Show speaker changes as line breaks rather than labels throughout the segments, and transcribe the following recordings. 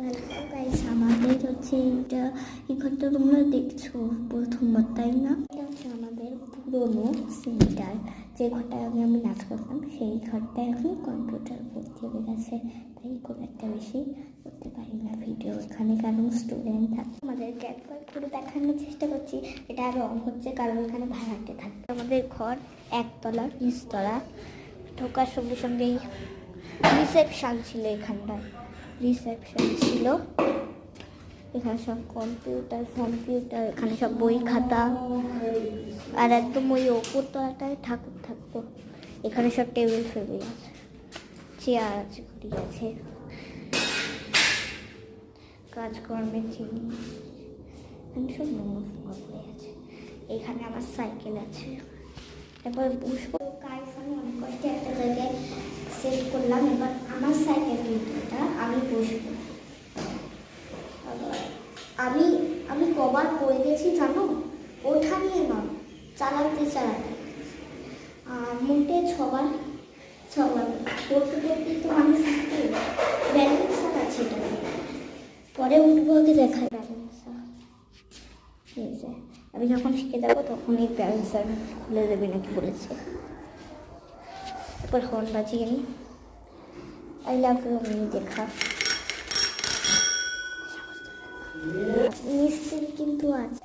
Hello guys, আমাদের হচ্ছে এই ঘরটা তোমরা দেখছো প্রথমবার, তাই না? এটা হচ্ছে আমাদের পুরোনো সেন্টার, যে ঘরটায় আগে আমি নাচ করতাম। সেই ঘরটা এখন কম্পিউটার ভর্তি হয়ে গেছে, তাই খুব একটা বেশি করতে পারি না ভিডিও এখানে, কারণ স্টুডেন্ট থাকে। আমাদেরকে একবার করে দেখানোর চেষ্টা করছি। এটা রং হচ্ছে কারণ এখানে ভাড়াটে থাকে। আমাদের ঘর একতলা, নিচতলা। ঢোকার সঙ্গে সঙ্গেই রিসেপশন ছিল, এখানটায় রিসেপশন ছিল। এখানে সব কম্পিউটার, এখানে সব বই খাতা, আর একদম ওই ওপর তলাটায় ঠাকুর থাকতো। এখানে সব টেবিল ফেবিল আছে, চেয়ার আছে, ঘড়ি আছে, কাজকর্মের জিনিস, এখানে সব নোংরা পড়ে আছে। এখানে আমার সাইকেল আছে। এবার বসবো, কারখানে অনেক কষ্টে একটা জায়গায় সেট করলাম। এবার আমার সাইকেল কিন্তু এটা আমি বসবো। আমি আমি কবার পড়ে গেছি জানো? ওঠা নিয়ে নয়, চালাতে মোটে ছবার পড়তে পড়তে তো মানুষ ব্যালেন্স আছে, এটা পরে উঠবো, আগে দেখায় ব্যালেন্স। এই যে আমি যখন শিখে যাবো তখন এই ব্যালেন্সার খুলে দেবে নাকি বলেছে। এরপর হর্ন বাজিয়ে নি, আই লাভ ইউ আমি দেখা। মিস্ত্রি কিন্তু আছে,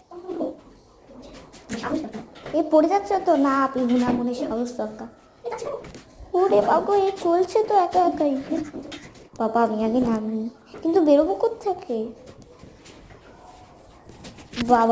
এ পড়ে যাচ্ছে তো না, পিহুনা মনে সাহস দরকার। ওরে বাবা, এ চলছে তো একা একাই। বাবা আমি আগে নামি, কিন্তু বেরোবো কোথা থেকে বাবা?